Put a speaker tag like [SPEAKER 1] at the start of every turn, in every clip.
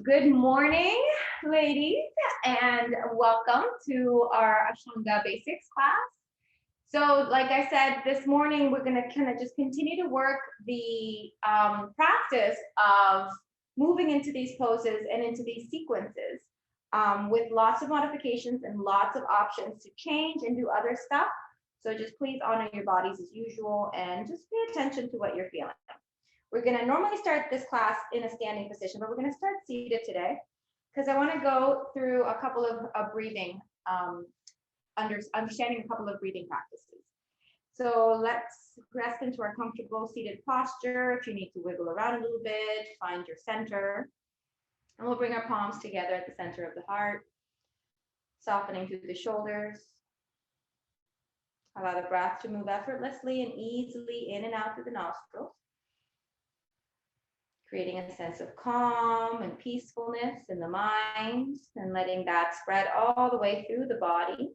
[SPEAKER 1] Good morning, ladies, and welcome to our Ashtanga basics class. So like I said, this morning, we're gonna kind of just continue to work the practice of moving into these poses and into these sequences with lots of modifications and lots of options to change and do other stuff. So just please honor your bodies as usual and just pay attention to what you're feeling. We're going to normally start this class in a standing position, but we're going to start seated today because I want to go through a couple of breathing, understanding a couple of breathing practices. So let's rest into our comfortable seated posture. If you need to wiggle around a little bit, find your center. And we'll bring our palms together at the center of the heart, softening through the shoulders. Allow the breath to move effortlessly and easily in and out through the nostrils, creating a sense of calm and peacefulness in the mind and letting that spread all the way through the body.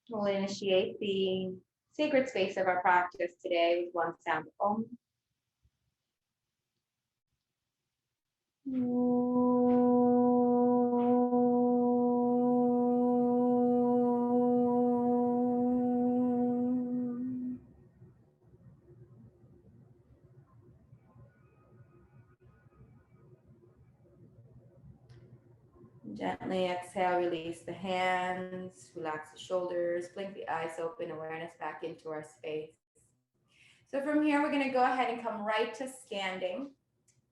[SPEAKER 1] We'll initiate the sacred space of our practice today with one sound, Om. Gently exhale, release the hands, relax the shoulders, blink the eyes open, awareness back into our space. So from here, we're going to go ahead and come right to standing.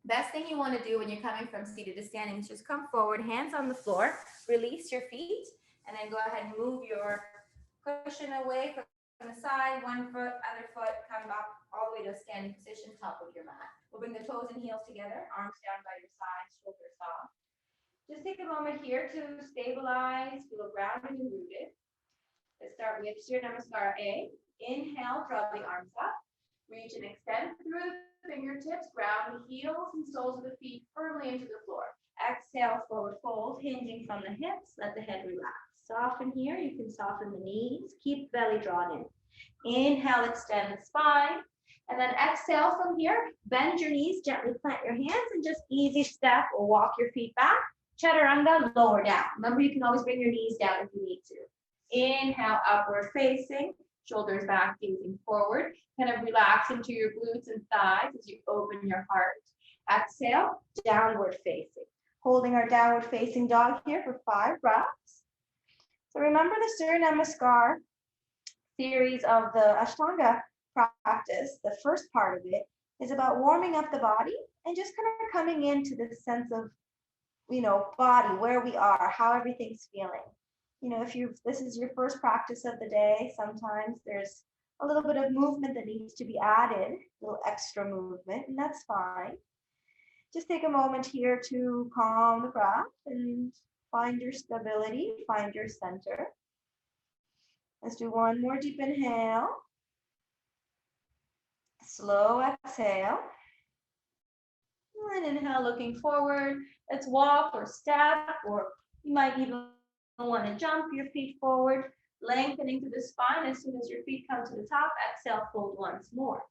[SPEAKER 1] Best thing you want to do when you're coming from seated to standing is just come forward, hands on the floor, release your feet, and then go ahead and move your cushion away from the side, one foot, other foot, come up all the way to a standing position, top of your mat. We'll bring the toes and heels together, arms down by your sides, shoulders soft. Just take a moment here to stabilize, feel grounded and rooted. Let's start with Surya Namaskar A. Inhale, draw the arms up. Reach and extend through the fingertips. Ground the heels and soles of the feet firmly into the floor. Exhale, forward fold, hinging from the hips. Let the head relax. Soften here. You can soften the knees. Keep the belly drawn in. Inhale, extend the spine. And then exhale from here. Bend your knees, gently plant your hands, and just easy step or walk your feet back. Chaturanga, lower down. Remember, you can always bring your knees down if you need to. Inhale, upward facing, shoulders back, gazing forward. Kind of relax into your glutes and thighs as you open your heart. Exhale, downward facing. Holding our downward facing dog here for 5 breaths. So remember the Surya Namaskar series of the Ashtanga practice. The first part of it is about warming up the body and just kind of coming into the sense of body, where we are, how everything's feeling. If this is your first practice of the day, sometimes there's a little bit of movement that needs to be added, a little extra movement, and that's fine. Just take a moment here to calm the breath and find your stability, find your center. Let's do one more deep inhale. Slow exhale. And inhale, looking forward. Let's walk or step, or you might even want to jump your feet forward, lengthening through the spine. As soon as your feet come to the top, exhale, fold once more.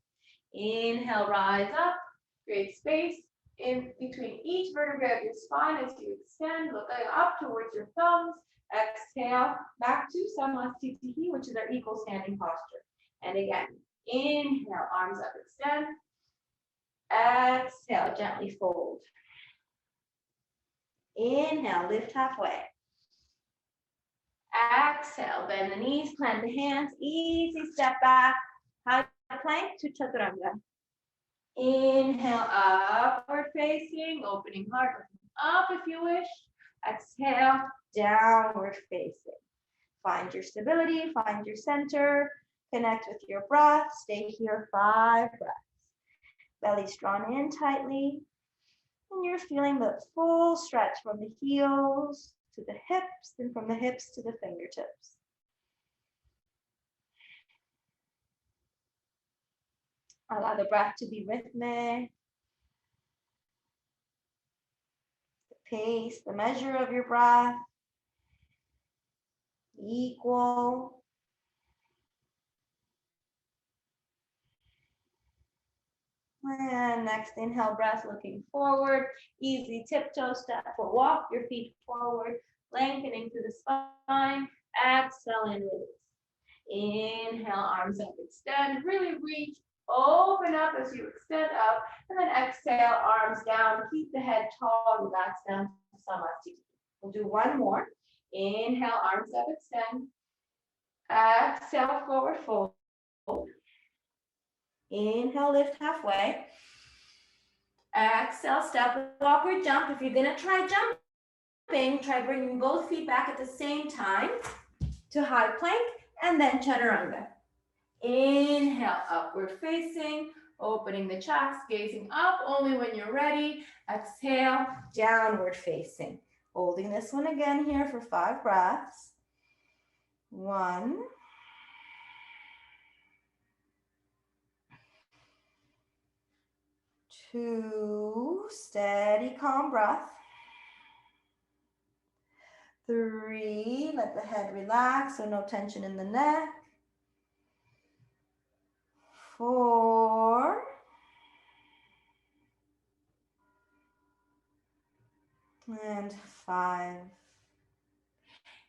[SPEAKER 1] Inhale, rise up, create space in between each vertebrae of your spine as you extend, looking up towards your thumbs. Exhale, back to Samasthiti, which is our equal standing posture. And again, inhale, arms up, extend. Exhale, gently fold. Inhale, lift halfway. Exhale, bend the knees, plant the hands, easy step back, high plank to chaturanga. Inhale, upward facing, opening heart, up if you wish. Exhale, downward facing. Find your stability, find your center, connect with your breath, stay here 5 breaths. Belly's drawn in tightly, and you're feeling the full stretch from the heels to the hips, and from the hips to the fingertips. Allow the breath to be rhythmic. The pace, the measure of your breath, equal. And next inhale, breath looking forward. Easy tiptoe step or walk your feet forward, lengthening through the spine. Exhale and release. Inhale, arms up, extend, really reach, open up as you extend up, and then exhale, arms down, keep the head tall, relax down to Samasthiti. We'll do one more. Inhale, arms up, extend. Exhale, forward fold. Inhale, lift halfway. Exhale, step, walk, or jump. If you're gonna try jumping, try bringing both feet back at the same time to high plank, and then chaturanga. Inhale, upward facing, opening the chest, gazing up only when you're ready. Exhale, downward facing. Holding this one again here for 5 breaths. 1. 2, steady, calm breath. 3, let the head relax, so no tension in the neck. 4, and 5.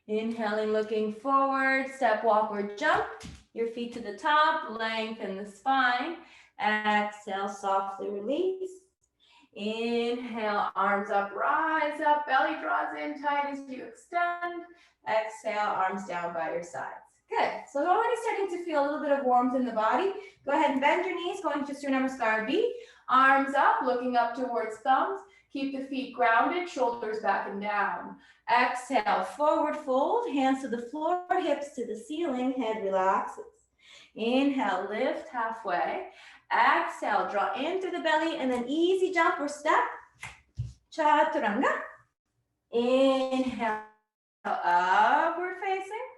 [SPEAKER 1] Inhaling, looking forward, step, walk, or jump. Your feet to the top, lengthen the spine. Exhale, softly release. Inhale, arms up, rise up, belly draws in tight as you extend. Exhale, arms down by your sides. Good. So already starting to feel a little bit of warmth in the body. Go ahead and bend your knees, going to Surya Namaskar B. Arms up, looking up towards thumbs. Keep the feet grounded, shoulders back and down. Exhale, forward fold, hands to the floor, hips to the ceiling, head relaxes. Inhale, lift halfway. Exhale, draw in through the belly, and then easy jump or step. Chaturanga. Inhale, upward facing.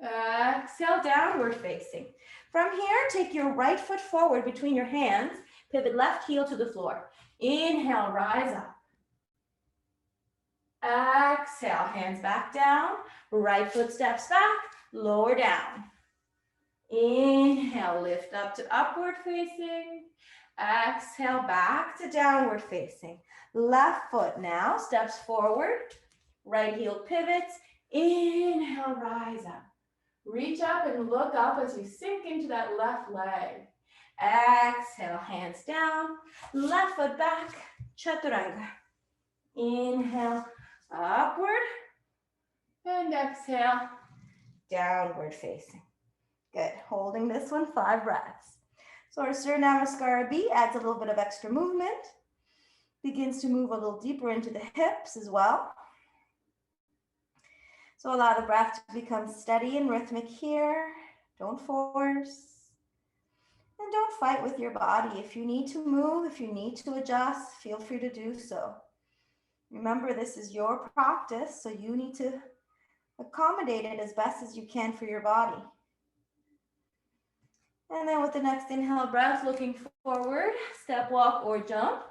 [SPEAKER 1] Exhale, downward facing. From here, take your right foot forward between your hands. Pivot left heel to the floor. Inhale, rise up. Exhale, hands back down. Right foot steps back, lower down. Inhale, lift up to upward facing. Exhale, back to downward facing. Left foot now steps forward. Right heel pivots. Inhale, rise up. Reach up and look up as you sink into that left leg. Exhale, hands down. Left foot back, chaturanga. Inhale, upward. And exhale, downward facing. Good. Holding this one, 5 breaths. So our Surya Namaskar B adds a little bit of extra movement. Begins to move a little deeper into the hips as well. So allow the breath to become steady and rhythmic here. Don't force. And don't fight with your body. If you need to move, if you need to adjust, feel free to do so. Remember, this is your practice, so you need to accommodate it as best as you can for your body. And then with the next inhale breath, looking forward, step, walk, or jump.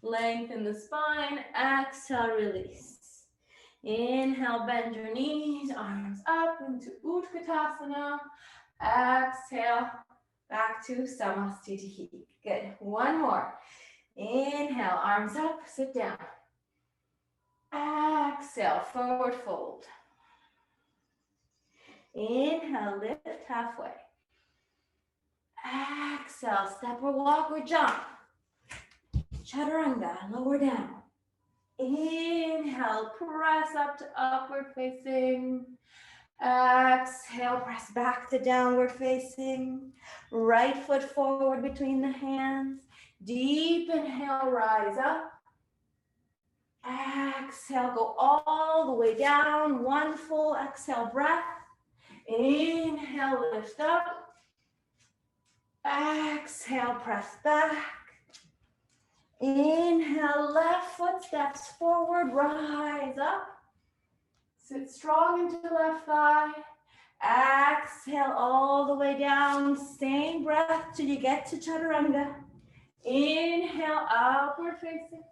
[SPEAKER 1] Lengthen the spine, exhale, release. Inhale, bend your knees, arms up into Utkatasana. Exhale, back to Samasthiti. Good. One more. Inhale, arms up, sit down. Exhale, forward fold. Inhale, lift halfway. Exhale, step or walk or jump. Chaturanga, lower down. Inhale, press up to upward facing. Exhale, press back to downward facing. Right foot forward between the hands. Deep inhale, rise up. Exhale, go all the way down. One full exhale breath. Inhale, lift up. Exhale, press back. Inhale, left foot steps forward, rise up. Sit strong into the left thigh. Exhale all the way down. Same breath till you get to chaturanga. Inhale, upward facing.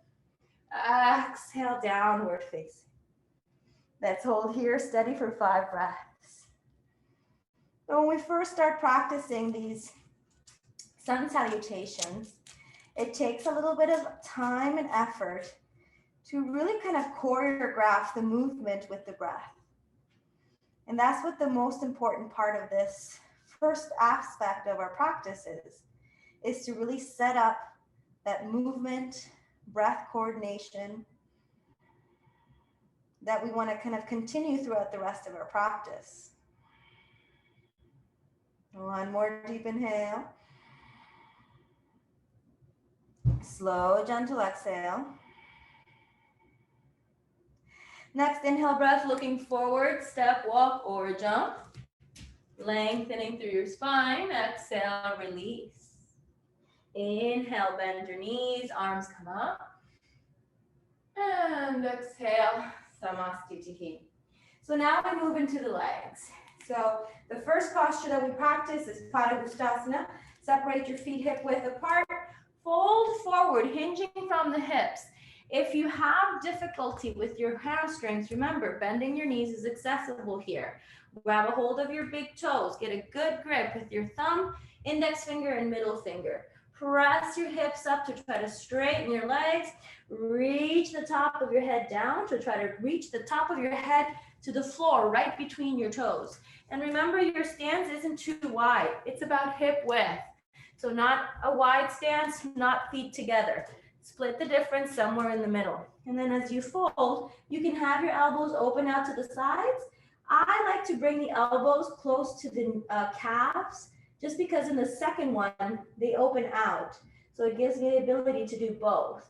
[SPEAKER 1] Exhale, downward facing. Let's hold here steady for 5 breaths. So when we first start practicing these sun salutations, it takes a little bit of time and effort to really kind of choreograph the movement with the breath. And that's what the most important part of this first aspect of our practice is to really set up that movement, breath coordination that we want to kind of continue throughout the rest of our practice. One more deep inhale. Slow, gentle exhale. Next, inhale breath, looking forward, step, walk, or jump. Lengthening through your spine. Exhale, release. Inhale, bend your knees, arms come up. And exhale, Samastitihi. So now we move into the legs. So the first posture that we practice is Padangusthasana. Separate your feet hip width apart. Fold forward, hinging from the hips. If you have difficulty with your hamstrings, remember, bending your knees is accessible here. Grab a hold of your big toes. Get a good grip with your thumb, index finger, and middle finger. Press your hips up to try to straighten your legs. Reach the top of your head down to try to reach the top of your head to the floor, right between your toes. And remember, your stance isn't too wide. It's about hip width. So not a wide stance, not feet together. Split the difference somewhere in the middle. And then as you fold, you can have your elbows open out to the sides. I like to bring the elbows close to the calves, just because in the second one, they open out. So it gives me the ability to do both.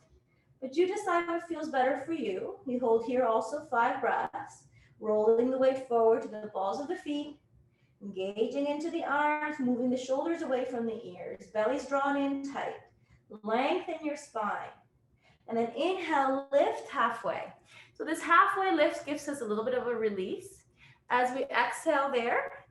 [SPEAKER 1] But you decide what feels better for you. We hold here also 5 breaths, rolling the weight forward to the balls of the feet, engaging into the arms, moving the shoulders away from the ears, belly's drawn in tight. Lengthen your spine. And then inhale, lift halfway. So this halfway lift gives us a little bit of a release. As we exhale there,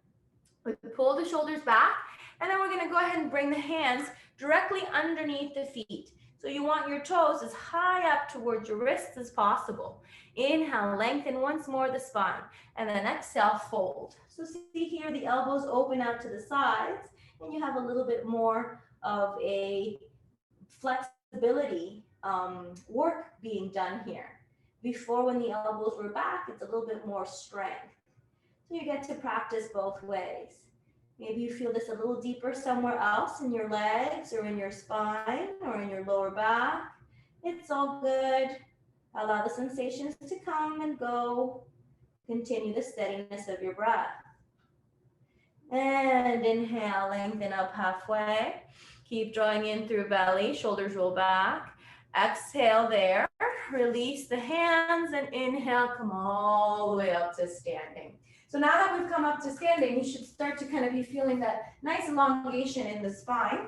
[SPEAKER 1] we pull the shoulders back, and then we're going to go ahead and bring the hands directly underneath the feet. So you want your toes as high up towards your wrists as possible. Inhale, lengthen once more the spine, and then exhale, fold. So see here, the elbows open out to the sides, and you have a little bit more of a flexibility work being done here. Before, when the elbows were back, it's a little bit more strength. So you get to practice both ways. Maybe you feel this a little deeper somewhere else in your legs or in your spine or in your lower back. It's all good. Allow the sensations to come and go. Continue the steadiness of your breath. And inhale, lengthen up halfway. Keep drawing in through belly, shoulders roll back. Exhale there, release the hands, and inhale, come all the way up to standing. So now that we've come up to standing, you should start to kind of be feeling that nice elongation in the spine.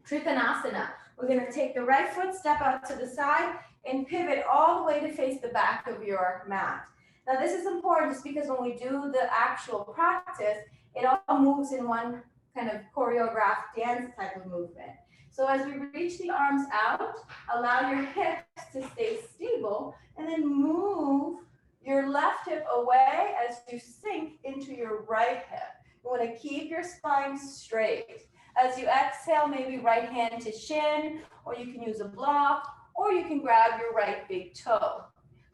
[SPEAKER 1] Trikonasana. We're going to take the right foot, step out to the side, and pivot all the way to face the back of your mat. Now this is important just because when we do the actual practice, it all moves in one kind of choreographed dance type of movement. So as we reach the arms out, allow your hips to stay stable, and then move your left hip away as you sink into your right hip. You want to keep your spine straight. As you exhale, maybe right hand to shin, or you can use a block, or you can grab your right big toe.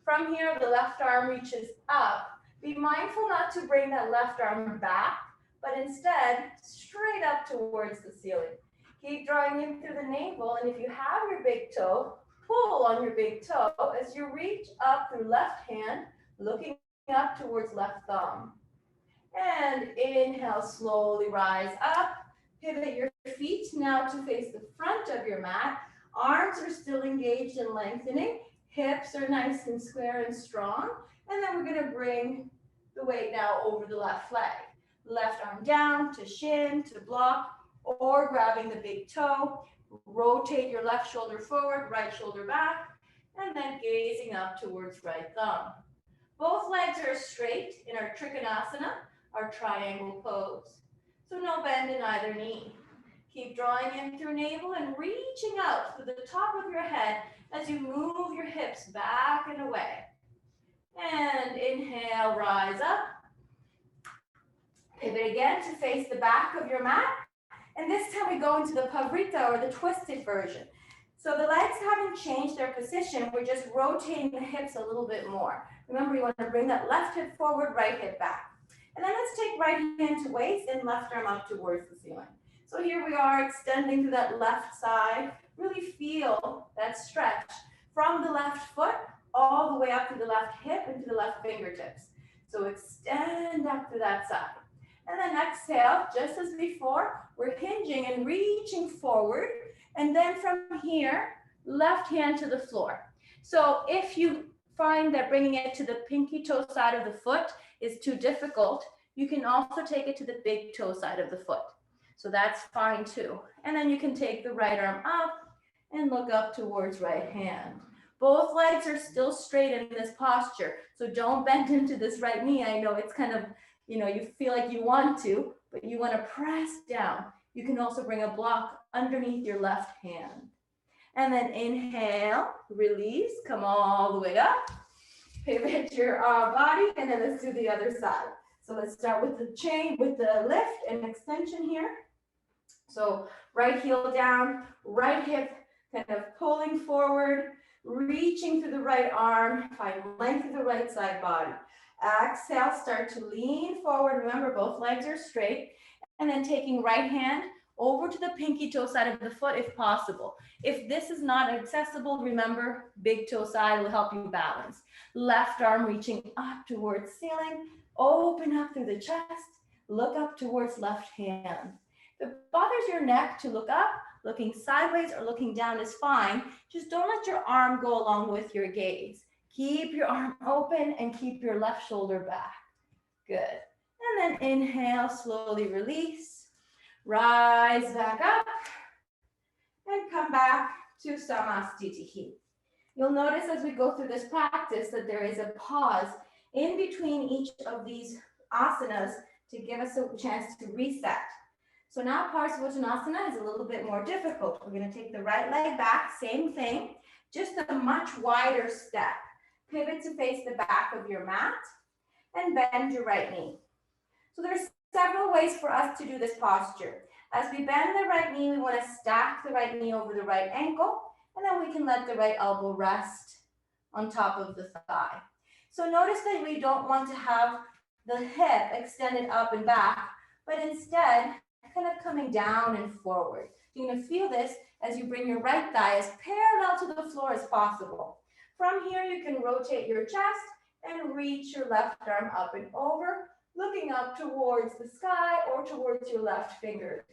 [SPEAKER 1] From here, the left arm reaches up. Be mindful not to bring that left arm back, but instead straight up towards the ceiling. Keep drawing in through the navel, and if you have your big toe, pull on your big toe as you reach up through left hand, looking up towards left thumb. And inhale, slowly rise up. Pivot your feet now to face the front of your mat. Arms are still engaged and lengthening. Hips are nice and square and strong. And then we're going to bring the weight now over the left leg. Left arm down to shin, to block, or grabbing the big toe. Rotate your left shoulder forward, right shoulder back, and then gazing up towards right thumb. Both legs are straight in our Trikonasana, our triangle pose. So no bend in either knee. Keep drawing in through navel and reaching out through the top of your head as you move your hips back and away. And inhale, rise up. Pivot again to face the back of your mat. And this time we go into the pavrita, or the twisted version. So the legs haven't changed their position. We're just rotating the hips a little bit more. Remember, you want to bring that left hip forward, right hip back. And then let's take right hand to waist and left arm up towards the ceiling. So here we are, extending to that left side. Really feel that stretch from the left foot all the way up to the left hip and to the left fingertips. So extend up to that side. And then exhale, just as before, we're hinging and reaching forward. And then from here, left hand to the floor. So if you find that bringing it to the pinky toe side of the foot is too difficult, you can also take it to the big toe side of the foot. So that's fine too. And then you can take the right arm up and look up towards right hand. Both legs are still straight in this posture. So don't bend into this right knee. I know it's kind of, you feel like you want to, but you want to press down. You can also bring a block underneath your left hand. And then inhale, release, come all the way up. Pivot your body, and then let's do the other side. So let's start with the chain, with the lift and extension here. So right heel down, right hip kind of pulling forward, reaching through the right arm, find length of the right side body. Exhale, start to lean forward. Remember, both legs are straight. And then taking right hand over to the pinky toe side of the foot if possible. If this is not accessible, remember, big toe side will help you balance. Left arm reaching up towards ceiling, open up through the chest, look up towards left hand. If it bothers your neck to look up, looking sideways or looking down is fine. Just don't let your arm go along with your gaze. Keep your arm open and keep your left shoulder back. Good. And then inhale, slowly release. Rise back up and come back to Samastitihi. You'll notice as we go through this practice that there is a pause in between each of these asanas to give us a chance to reset. So now Parsvottanasana is a little bit more difficult. We're going to take the right leg back, same thing, just a much wider step. Pivot to face the back of your mat and bend your right knee. So there's several ways for us to do this posture. As we bend the right knee, we want to stack the right knee over the right ankle, and then we can let the right elbow rest on top of the thigh. So notice that we don't want to have the hip extended up and back, but instead kind of coming down and forward. You're going to feel this as you bring your right thigh as parallel to the floor as possible. From here, you can rotate your chest and reach your left arm up and over, looking up towards the sky or towards your left finger.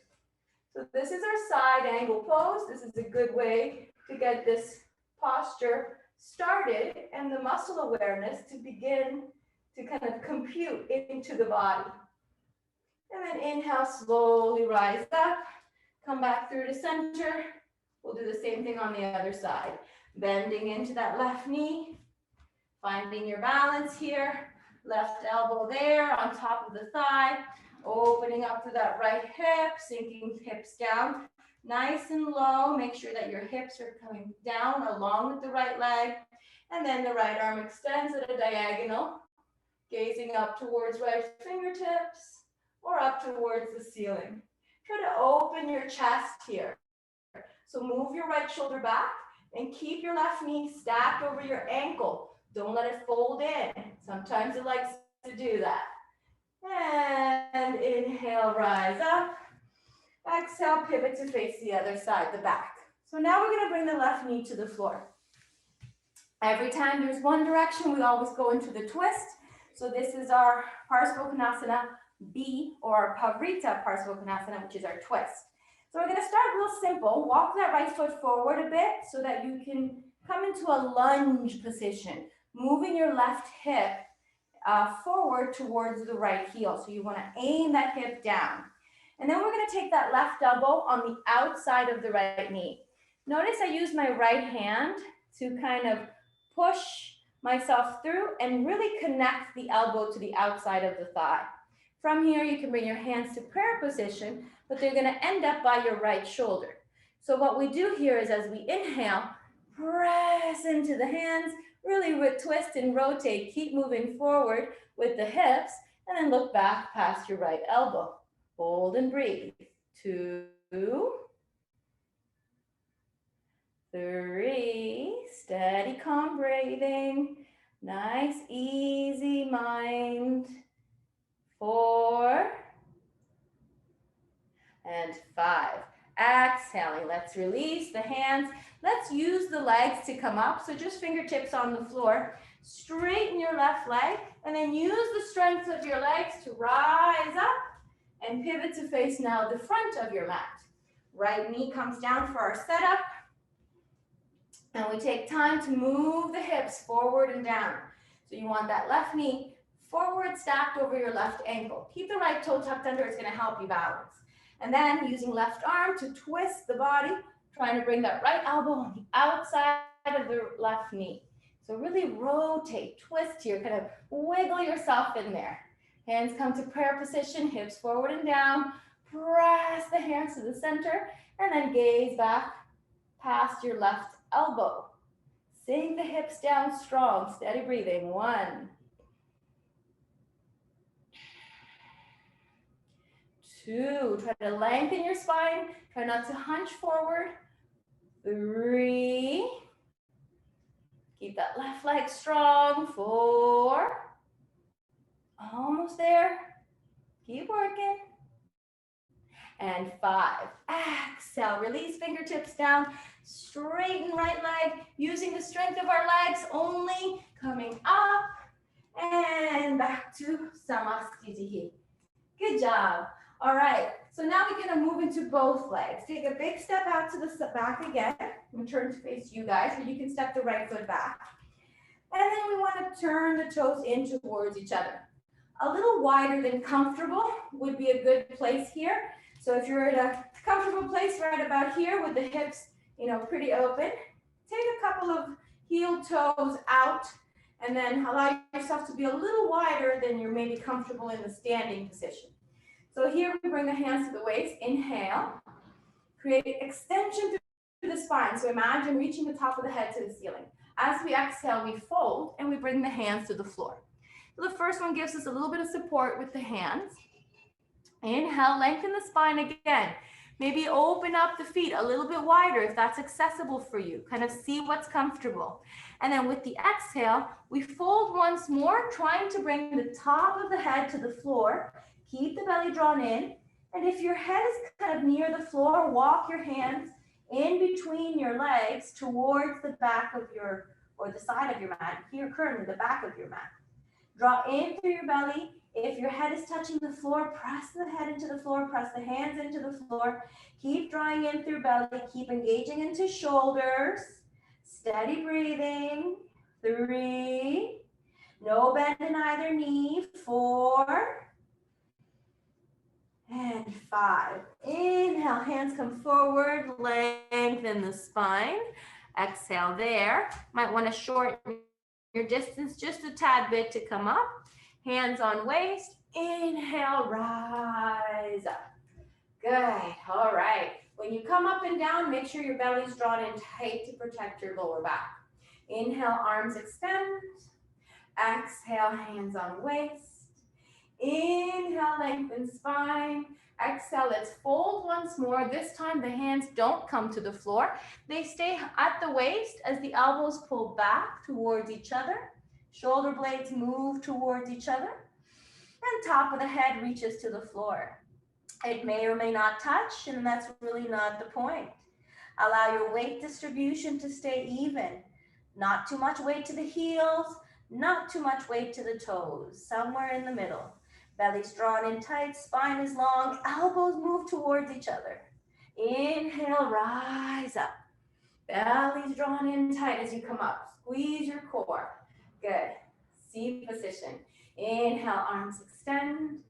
[SPEAKER 1] So this is our side angle pose. This is a good way to get this posture started and the muscle awareness to begin to kind of compute into the body. And then inhale, slowly rise up, come back through to center. We'll do the same thing on the other side. Bending into that left knee, finding your balance here. Left elbow there on top of the thigh, opening up to that right hip, sinking hips down nice and low. Make sure that your hips are coming down along with the right leg. And then the right arm extends at a diagonal, gazing up towards right fingertips or up towards the ceiling. Try to open your chest here. So move your right shoulder back and keep your left knee stacked over your ankle. Don't let it fold in. Sometimes it likes to do that. And inhale, rise up. Exhale, pivot to face the other side, the back. So now we're going to bring the left knee to the floor. Every time there's one direction, we always go into the twist. So this is our Parsvottanasana B, or Pavrita Parsvottanasana, which is our twist. So we're going to start real simple. Walk that right foot forward a bit so that you can come into a lunge position, moving your left hip forward towards the right heel. So you want to aim that hip down. And then we're going to take that left elbow on the outside of the right knee. Notice I use my right hand to kind of push myself through and really connect the elbow to the outside of the thigh. From here, you can bring your hands to prayer position, but they're going to end up by your right shoulder. So what we do here is as we inhale, press into the hands, really twist and rotate, keep moving forward with the hips, and then look back past your right elbow. Hold and breathe. 2, three. Steady, calm breathing. Nice, easy mind. 4 and 5. Exhaling. Let's release the hands. Let's use the legs to come up. So just fingertips on the floor. Straighten your left leg and then use the strength of your legs to rise up and pivot to face now the front of your mat. Right knee comes down for our setup. And we take time to move the hips forward and down. So you want that left knee forward stacked over your left ankle. Keep the right toe tucked under, it's gonna help you balance. And then using left arm to twist the body, trying to bring that right elbow on the outside of the left knee. So really rotate, twist here, kind of wiggle yourself in there. Hands come to prayer position, hips forward and down. Press the hands to the center and then gaze back past your left elbow. Sink the hips down strong, steady breathing. 1, 2, try to lengthen your spine, try not to hunch forward. 3, keep that left leg strong. 4, almost there, keep working. And 5, exhale, release fingertips down, straighten right leg, using the strength of our legs only, coming up and back to Samasthiti. Good job. All right, so now we're gonna move into both legs. Take a big step out to the back again, and turn to face you guys, or you can step the right foot back. And then we wanna turn the toes in towards each other. A little wider than comfortable would be a good place here. So if you're in a comfortable place right about here with the hips, pretty open, take a couple of heel toes out and then allow yourself to be a little wider than you're maybe comfortable in the standing position. So here we bring the hands to the waist, inhale, create extension through the spine. So imagine reaching the top of the head to the ceiling. As we exhale, we fold and we bring the hands to the floor. So the first one gives us a little bit of support with the hands. Inhale, lengthen the spine again. Maybe open up the feet a little bit wider if that's accessible for you. Kind of see what's comfortable. And then with the exhale, we fold once more, trying to bring the top of the head to the floor. Keep the belly drawn in. And if your head is kind of near the floor, walk your hands in between your legs towards the back of or the side of your mat. Here, currently, the back of your mat. Draw in through your belly. If your head is touching the floor, press the head into the floor, press the hands into the floor. Keep drawing in through belly, keep engaging into shoulders. Steady breathing. 3, no bend in either knee. 4, and 5. Inhale, hands come forward, lengthen the spine. Exhale there. Might want to shorten your distance just a tad bit to come up. Hands on waist. Inhale, rise up. Good. All right. When you come up and down, make sure your belly's drawn in tight to protect your lower back. Inhale, arms extend. Exhale, hands on waist. Inhale, lengthen spine. Exhale, let's fold once more. This time the hands don't come to the floor. They stay at the waist as the elbows pull back towards each other. Shoulder blades move towards each other. And top of the head reaches to the floor. It may or may not touch, and that's really not the point. Allow your weight distribution to stay even. Not too much weight to the heels, not too much weight to the toes, somewhere in the middle. Belly's drawn in tight, spine is long, elbows move towards each other. Inhale, rise up. Belly's drawn in tight as you come up. Squeeze your core. Good. C position. Inhale, arms extend.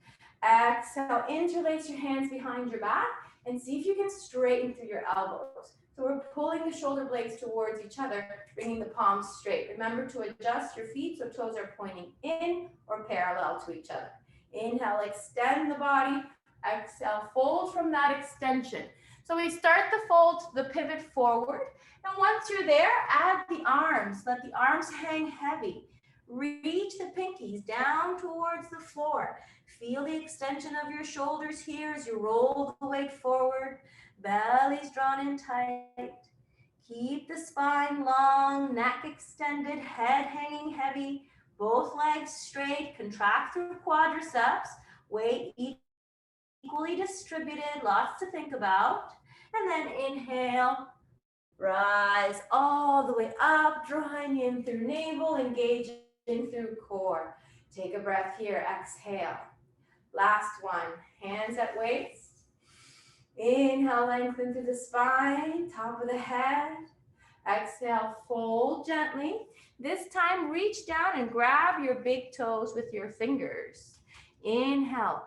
[SPEAKER 1] Exhale, interlace your hands behind your back and see if you can straighten through your elbows. So we're pulling the shoulder blades towards each other, bringing the palms straight. Remember to adjust your feet so toes are pointing in or parallel to each other. Inhale, extend the body. Exhale, fold from that extension. So we start the fold, the pivot forward. And once you're there, add the arms. Let the arms hang heavy. Reach the pinkies down towards the floor. Feel the extension of your shoulders here as you roll the weight forward. Belly's drawn in tight. Keep the spine long, neck extended, head hanging heavy, both legs straight, contract through quadriceps, weight equally distributed, lots to think about. And then inhale, rise all the way up, drawing in through navel, engaging through core. Take a breath here, exhale. Last one, hands at waist. Inhale, lengthen through the spine, top of the head. Exhale, fold gently. This time, reach down and grab your big toes with your fingers. Inhale,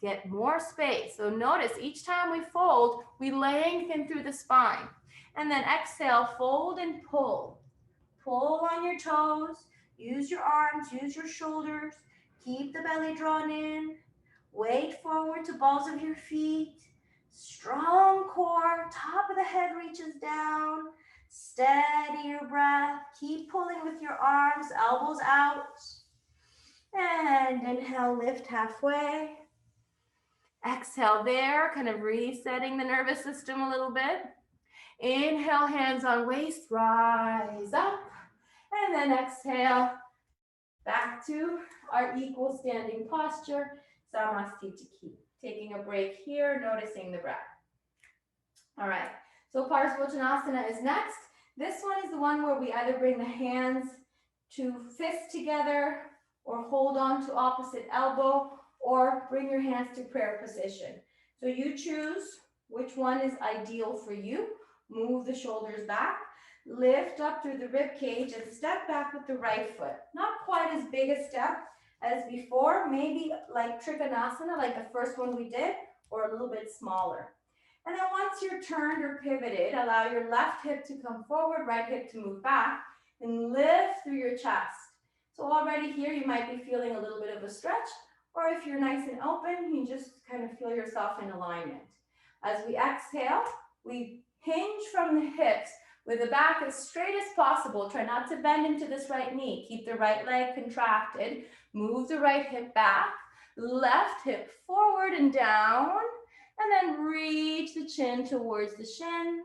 [SPEAKER 1] get more space. So notice each time we fold, we lengthen through the spine. And then exhale, fold and pull. Pull on your toes. Use your arms, use your shoulders. Keep the belly drawn in. Weight forward to balls of your feet. Strong core, top of the head reaches down. Steady your breath. Keep pulling with your arms, elbows out. And inhale, lift halfway. Exhale there, kind of resetting the nervous system a little bit. Inhale, hands on waist, rise up. And then exhale, back to our equal standing posture, Samasthiti. Taking a break here, noticing the breath. All right, so Parsvottanasana is next. This one is the one where we either bring the hands to fist together or hold on to opposite elbow or bring your hands to prayer position. So you choose which one is ideal for you. Move the shoulders back, lift up through the rib cage and step back with the right foot. Not quite as big a step as before, maybe like Trikonasana, like the first one we did, or a little bit smaller. And then once you're turned or pivoted, allow your left hip to come forward, right hip to move back, and lift through your chest. So already here, you might be feeling a little bit of a stretch, or if you're nice and open, you just kind of feel yourself in alignment. As we exhale, we hinge from the hips with the back as straight as possible. Try not to bend into this right knee. Keep the right leg contracted. Move the right hip back. Left hip forward and down. And then reach the chin towards the shin.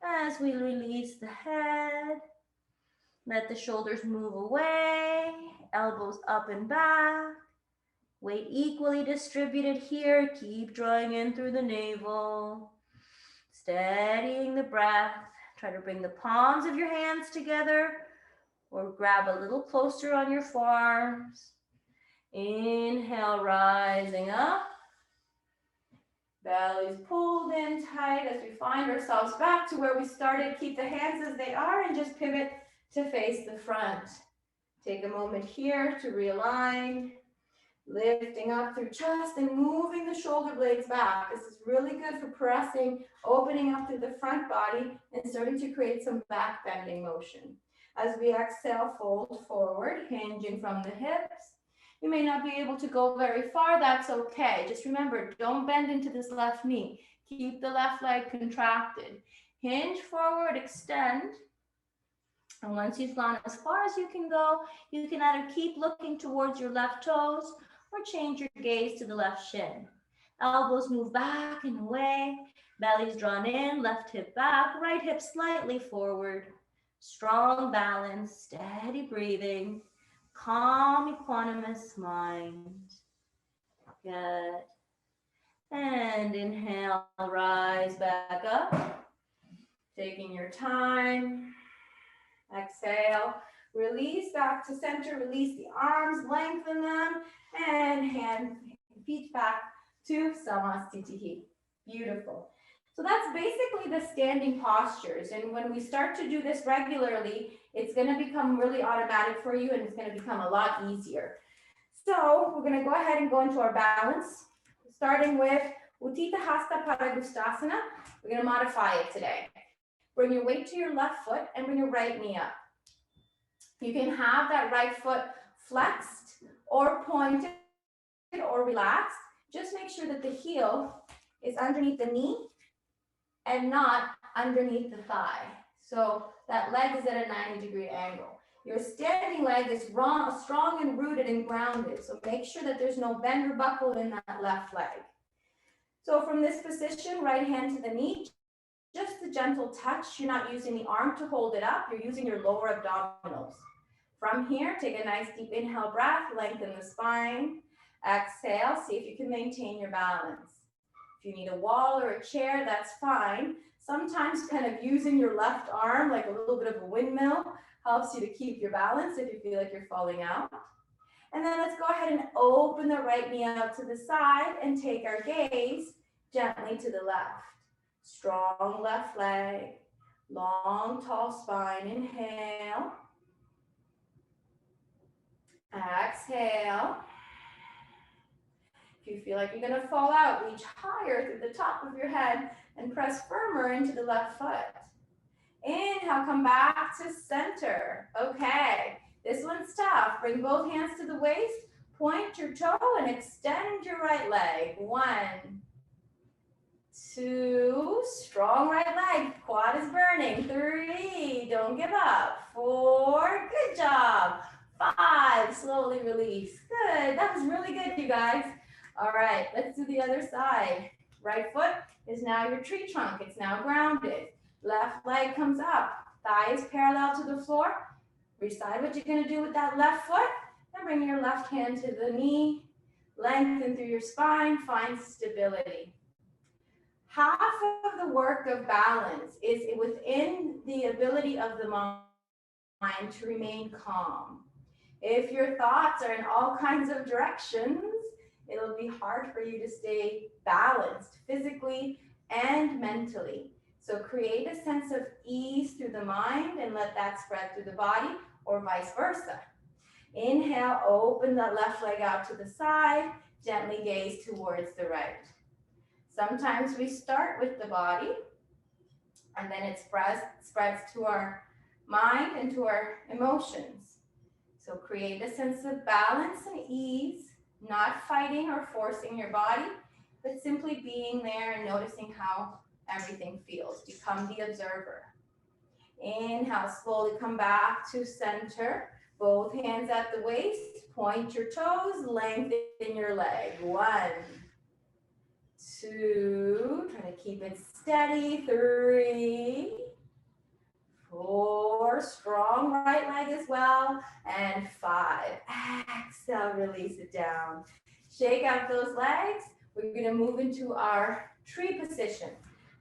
[SPEAKER 1] As we release the head, let the shoulders move away. Elbows up and back. Weight equally distributed here. Keep drawing in through the navel. Steadying the breath. Try to bring the palms of your hands together or grab a little closer on your forearms. Inhale, rising up. Belly's pulled in tight as we find ourselves back to where we started. Keep the hands as they are and just pivot to face the front. Take a moment here to realign. Lifting up through chest and moving the shoulder blades back. This is really good for pressing, opening up through the front body and starting to create some back bending motion. As we exhale, fold forward, hinging from the hips. You may not be able to go very far, that's okay. Just remember, don't bend into this left knee. Keep the left leg contracted. Hinge forward, extend. And once you've gone as far as you can go, you can either keep looking towards your left toes or change your gaze to the left shin. Elbows move back and away. Belly's drawn in, left hip back, right hip slightly forward. Strong balance, steady breathing, calm, equanimous mind. Good. And inhale, rise back up. Taking your time. Exhale, release back to center, release the arms, lengthen them, and feet back to Samasthiti. Beautiful. So that's basically the standing postures. And when we start to do this regularly, it's going to become really automatic for you and it's going to become a lot easier. So we're going to go ahead and go into our balance, starting with Uttita Hasta Padangusthasana. We're going to modify it today. Bring your weight to your left foot and bring your right knee up. You can have that right foot flexed or pointed or relaxed. Just make sure that the heel is underneath the knee and not underneath the thigh. So that leg is at a 90-degree angle. Your standing leg is strong and rooted and grounded. So make sure that there's no bend or buckle in that left leg. So from this position, right hand to the knee, just a gentle touch. You're not using the arm to hold it up. You're using your lower abdominals. From here, take a nice deep inhale breath, lengthen the spine. Exhale, see if you can maintain your balance. If you need a wall or a chair, that's fine. Sometimes kind of using your left arm like a little bit of a windmill helps you to keep your balance if you feel like you're falling out. And then let's go ahead and open the right knee out to the side and take our gaze gently to the left. Strong left leg, long, tall spine. Inhale. Exhale. If you feel like you're going to fall out, reach higher through the top of your head and press firmer into the left foot. Inhale, come back to center. Okay, this one's tough. Bring both hands to the waist, point your toe, and extend your right leg. 1, 2, strong right leg, quad is burning. 3, don't give up. 4, good job. 5, slowly release. Good, that was really good, you guys. All right, let's do the other side. Right foot is now your tree trunk. It's now grounded. Left leg comes up. Thigh is parallel to the floor. Decide what you're going to do with that left foot. And bring your left hand to the knee. Lengthen through your spine. Find stability. Half of the work of balance is within the ability of the mind to remain calm. If your thoughts are in all kinds of directions, it'll be hard for you to stay balanced physically and mentally. So create a sense of ease through the mind and let that spread through the body, or vice versa. Inhale, open that left leg out to the side, gently gaze towards the right. Sometimes we start with the body and then it spreads to our mind and to our emotions. So create a sense of balance and ease, not fighting or forcing your body, but simply being there and noticing how everything feels. Become the observer. Inhale, slowly come back to center. Both hands at the waist. Point your toes, lengthen your leg. 1, 2, try to keep it steady. 3, 4, strong right leg as well. And 5, exhale, release it down. Shake out those legs. We're gonna move into our tree position.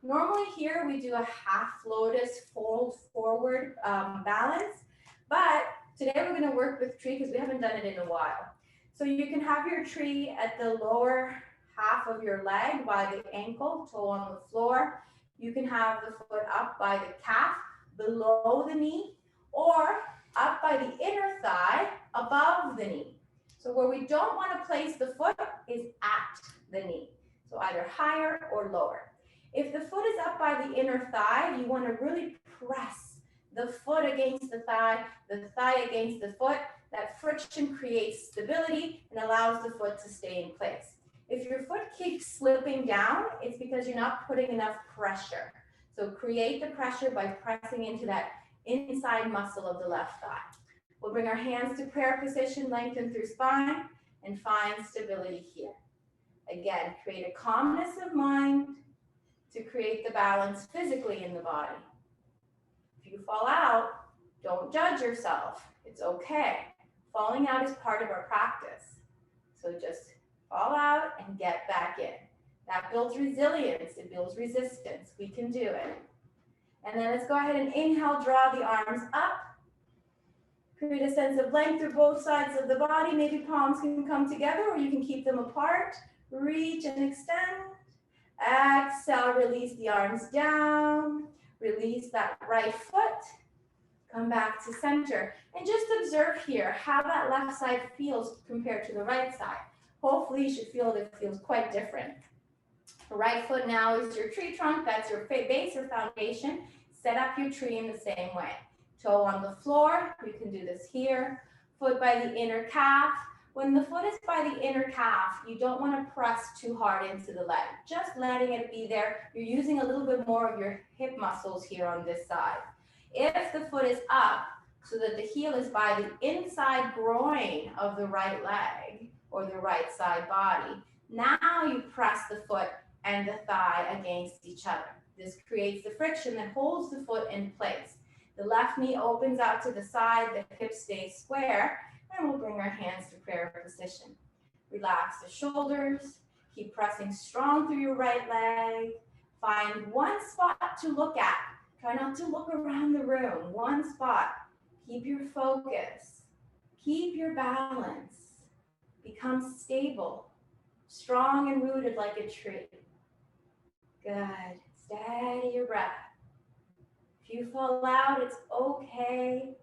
[SPEAKER 1] Normally here we do a half lotus fold forward balance, but today we're gonna work with tree because we haven't done it in a while. So you can have your tree at the lower half of your leg by the ankle, toe on the floor. You can have the foot up by the calf, below the knee, or up by the inner thigh, above the knee. So where we don't want to place the foot is at the knee. So either higher or lower. If the foot is up by the inner thigh, you want to really press the foot against the thigh against the foot. That friction creates stability and allows the foot to stay in place. If your foot keeps slipping down, it's because you're not putting enough pressure. So create the pressure by pressing into that inside muscle of the left thigh. We'll bring our hands to prayer position, lengthen through spine, and find stability here. Again, create a calmness of mind to create the balance physically in the body. If you fall out, don't judge yourself. It's okay. Falling out is part of our practice. So just fall out and get back in. That builds resilience, it builds resistance. We can do it. And then let's go ahead and inhale, draw the arms up. Create a sense of length through both sides of the body. Maybe palms can come together or you can keep them apart. Reach and extend. Exhale, release the arms down. Release that right foot. Come back to center. And just observe here how that left side feels compared to the right side. Hopefully you should feel that it feels quite different. The right foot now is your tree trunk. That's your base or foundation. Set up your tree in the same way. Toe on the floor. You can do this here. Foot by the inner calf. When the foot is by the inner calf, you don't want to press too hard into the leg. Just letting it be there. You're using a little bit more of your hip muscles here on this side. If the foot is up, so that the heel is by the inside groin of the right leg or the right side body, now you press the foot and the thigh against each other. This creates the friction that holds the foot in place. The left knee opens out to the side, the hip stays square, and we'll bring our hands to prayer position. Relax the shoulders, keep pressing strong through your right leg. Find one spot to look at. Try not to look around the room, one spot. Keep your focus, keep your balance. Become stable, strong and rooted like a tree. Good. Steady your breath. If you fall out, it's okay.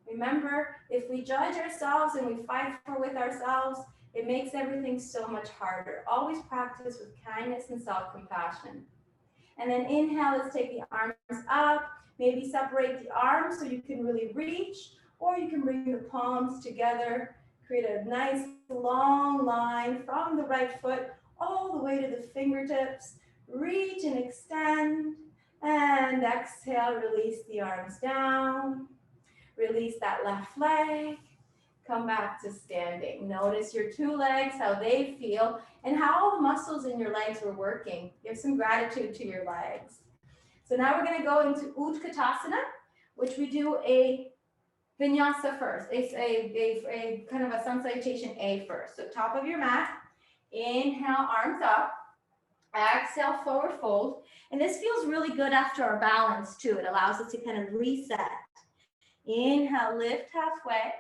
[SPEAKER 1] Remember, if we judge ourselves and we fight with ourselves, it makes everything so much harder. Always practice with kindness and self-compassion. And then inhale, let's take the arms up. Maybe separate the arms so you can really reach, or you can bring the palms together. Create a nice long line from the right foot all the way to the fingertips. Reach and extend, and exhale, release the arms down. Release that left leg. Come back to standing. Notice your two legs, how they feel, and how all the muscles in your legs were working. Give some gratitude to your legs. So now we're going to go into Utkatasana, which we do a vinyasa first, a kind of a sun salutation A first. So top of your mat, inhale, arms up. Exhale, forward fold. And this feels really good after our balance too. It allows us to kind of reset. Inhale, lift halfway.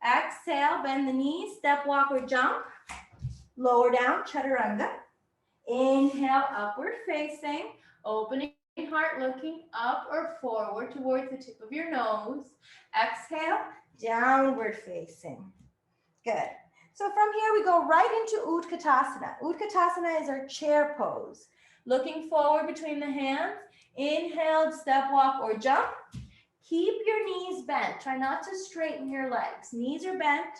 [SPEAKER 1] Exhale, bend the knees, step, walk, or jump. Lower down, chaturanga. Inhale, upward facing, opening heart, looking up or forward towards the tip of your nose. Exhale, downward facing. Good. So from here, we go right into Utkatasana. Utkatasana is our chair pose. Looking forward between the hands. Inhale, step, walk, or jump. Keep your knees bent. Try not to straighten your legs. Knees are bent.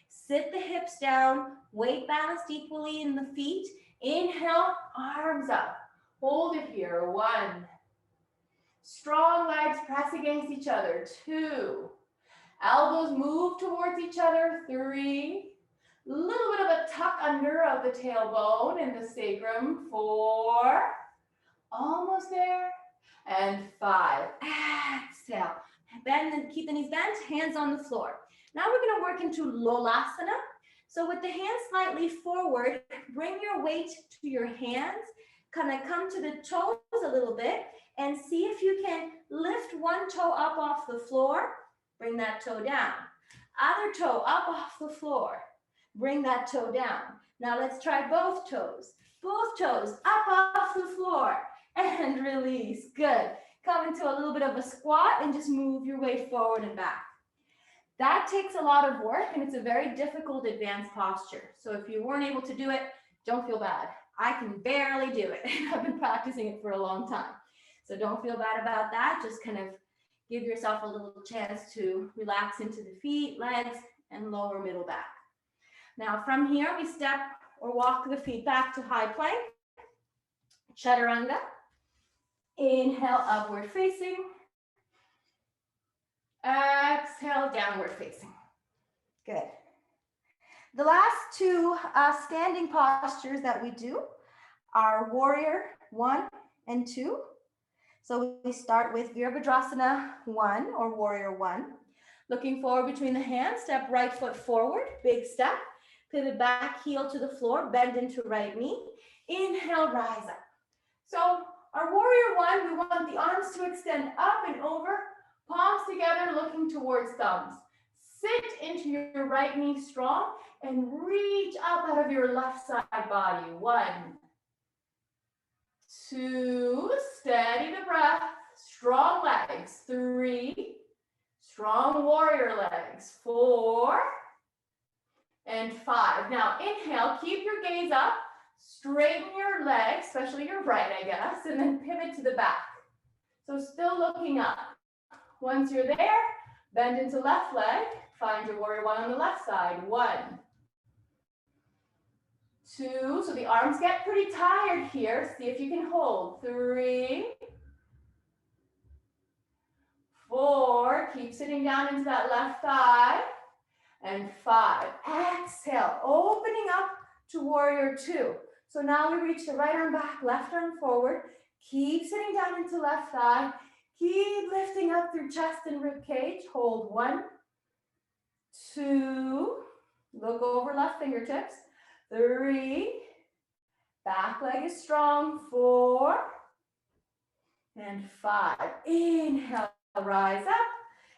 [SPEAKER 1] Sit the hips down. Weight balanced equally in the feet. Inhale, arms up. Hold it here. 1. Strong legs press against each other. 2. Elbows move towards each other. 3. Little bit of a tuck under of the tailbone and the sacrum. 4. Almost there. And 5. Exhale. Bend and keep the knees bent, hands on the floor. Now we're going to work into Lolasana. So with the hands slightly forward, bring your weight to your hands. Kind of come to the toes a little bit and see if you can lift one toe up off the floor. Bring that toe down. Other toe up off the floor. Bring that toe down. Now let's try both toes. Both toes up off the floor and release. Good. Come into a little bit of a squat and just move your way forward and back. That takes a lot of work and it's a very difficult advanced posture. So if you weren't able to do it, don't feel bad. I can barely do it. I've been practicing it for a long time. So don't feel bad about that. Just kind of give yourself a little chance to relax into the feet, legs, and lower middle back. Now from here, we step or walk the feet back to high plank. Chaturanga. Inhale, upward facing. Exhale, downward facing. Good. The last two standing postures that we do are Warrior 1 and 2. So we start with Virabhadrasana 1 or Warrior 1. Looking forward between the hands, step right foot forward, big step. Pivot back heel to the floor, bend into right knee. Inhale, rise up. So our Warrior 1, we want the arms to extend up and over, palms together, looking towards thumbs. Sit into your right knee strong and reach up out of your left side body. 1, 2, steady the breath, strong legs. 3, strong warrior legs. 4, and 5. Now inhale, keep your gaze up, straighten your legs, especially your right, I guess, and then pivot to the back. So still looking up. Once you're there, bend into left leg, find your Warrior 1 on the left side. 1, 2, so the arms get pretty tired here. See if you can hold. 3, 4, keep sitting down into that left thigh. And 5, exhale, opening up to Warrior 2. So now we reach the right arm back, left arm forward. Keep sitting down into left thigh. Keep lifting up through chest and rib cage. Hold 1, 2. Look over left fingertips. 3. Back leg is strong. 4. And 5. Inhale, rise up.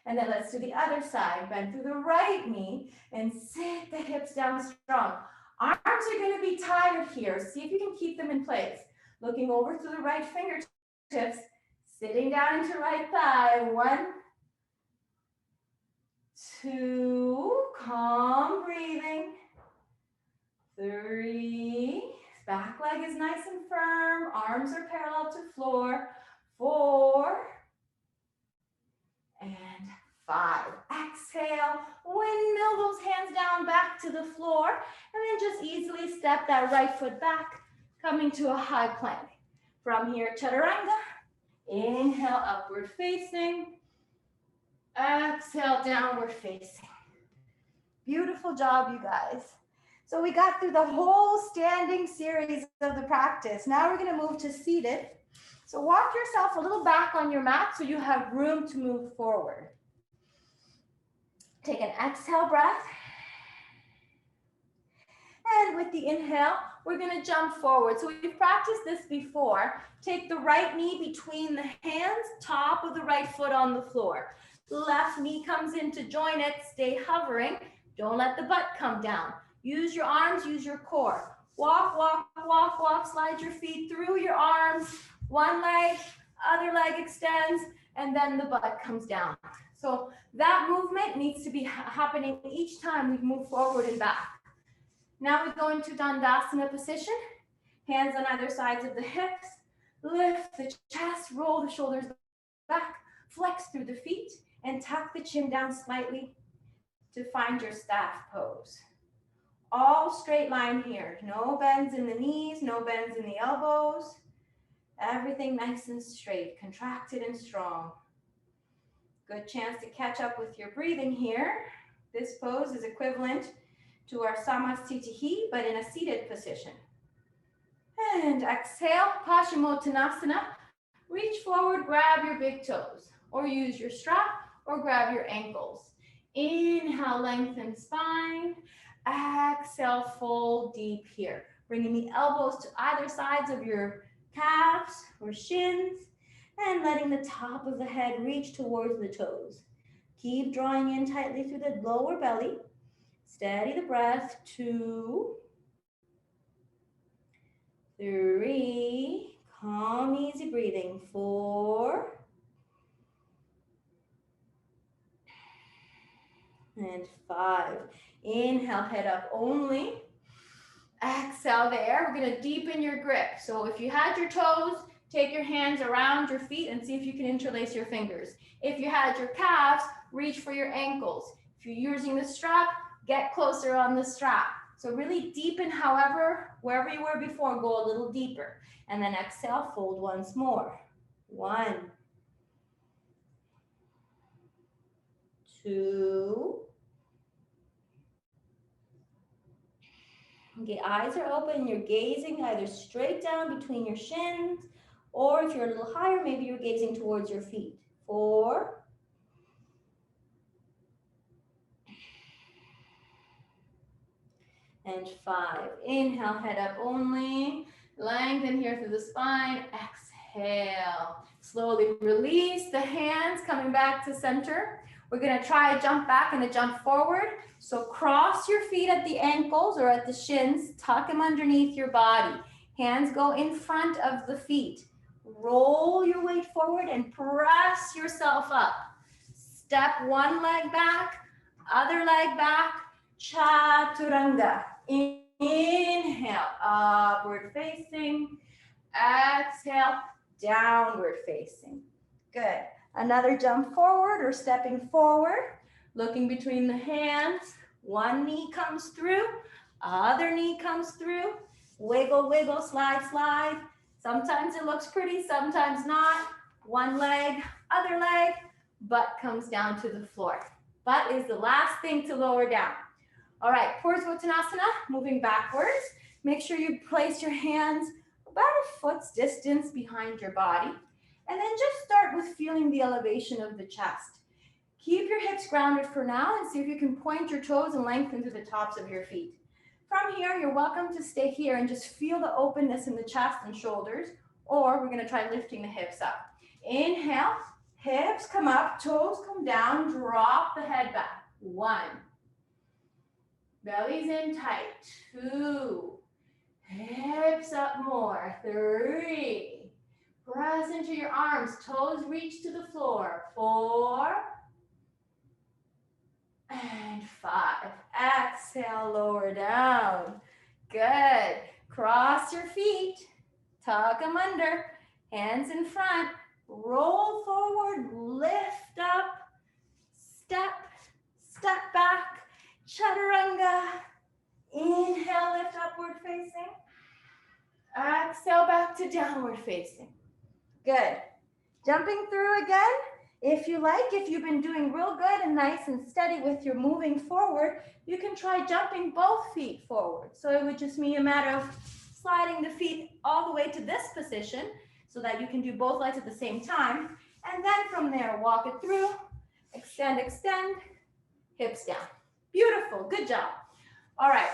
[SPEAKER 1] And then let's do the other side. Bend through the right knee and sit the hips down strong. Arms are going to be tired here. See if you can keep them in place. Looking over to the right fingertips. Sitting down into right thigh. 1, 2. Calm breathing. 3. Back leg is nice and firm. Arms are parallel to floor. 4. And 5. Exhale, windmill those hands down back to the floor, and then just easily step that right foot back, coming to a high plank. From here, chaturanga. Inhale, upward facing. Exhale, downward facing. Beautiful job, you guys. So we got through the whole standing series of the practice. Now we're going to move to seated. So walk yourself a little back on your mat so you have room to move forward. Take an exhale breath. And with the inhale, we're going to jump forward. So we've practiced this before. Take the right knee between the hands, top of the right foot on the floor. Left knee comes in to join it. Stay hovering. Don't let the butt come down. Use your arms, use your core. Walk, walk, walk, walk. Slide your feet through your arms. One leg, other leg extends, and then the butt comes down. So that movement needs to be happening each time we move forward and back. Now we go into Dandasana position. Hands on either sides of the hips. Lift the chest, roll the shoulders back, flex through the feet, and tuck the chin down slightly to find your staff pose. All straight line here. No bends in the knees, no bends in the elbows. Everything nice and straight, contracted and strong. Good chance to catch up with your breathing here. This pose is equivalent to our Samasthiti, but in a seated position. And exhale, Paschimottanasana. Reach forward, grab your big toes, or use your strap, or grab your ankles. Inhale, lengthen spine. Exhale, fold deep here. Bringing the elbows to either sides of your calves or shins, and letting the top of the head reach towards the toes. Keep drawing in tightly through the lower belly. Steady the breath. 2, 3, calm, easy breathing. 4, and 5. Inhale, head up only. Exhale there. We're going to deepen your grip. So if you had your toes, take your hands around your feet and see if you can interlace your fingers. If you had your calves, reach for your ankles. If you're using the strap, get closer on the strap. So really deepen, however, wherever you were before, go a little deeper. And then exhale, fold once more. 1, 2. Okay, eyes are open, you're gazing either straight down between your shins, or if you're a little higher, maybe you're gazing towards your feet. 4, and 5. Inhale, head up only. Lengthen here through the spine. Exhale. Slowly release the hands, coming back to center. We're going to try a jump back and a jump forward. So cross your feet at the ankles or at the shins. Tuck them underneath your body. Hands go in front of the feet. Roll your weight forward and press yourself up. Step one leg back, other leg back. Chaturanga. Inhale, upward facing. Exhale, downward facing. Good. Another jump forward or stepping forward. Looking between the hands. One knee comes through, other knee comes through. Wiggle, wiggle, slide, slide. Sometimes it looks pretty, sometimes not. One leg, other leg, butt comes down to the floor. Butt is the last thing to lower down. All right, Purusvottanasana, moving backwards. Make sure you place your hands about a foot's distance behind your body. And then just start with feeling the elevation of the chest. Keep your hips grounded for now and see if you can point your toes and lengthen to the tops of your feet. From here, you're welcome to stay here and just feel the openness in the chest and shoulders, or we're gonna try lifting the hips up. Inhale, hips come up, toes come down, drop the head back. 1. Belly's in tight. 2. Hips up more. 3. Press into your arms, toes reach to the floor. 4. And 5. Exhale, lower down. Good. Cross your feet. Tuck them under. Hands in front. Roll forward. Lift up. Step. Step back. Chaturanga. Inhale, lift upward facing. Exhale, back to downward facing. Good. Jumping through again. If you like, if you've been doing real good and nice and steady with your moving forward, you can try jumping both feet forward. So it would just be a matter of sliding the feet all the way to this position so that you can do both legs at the same time. And then from there, walk it through, extend, extend, hips down. Beautiful, good job. All right,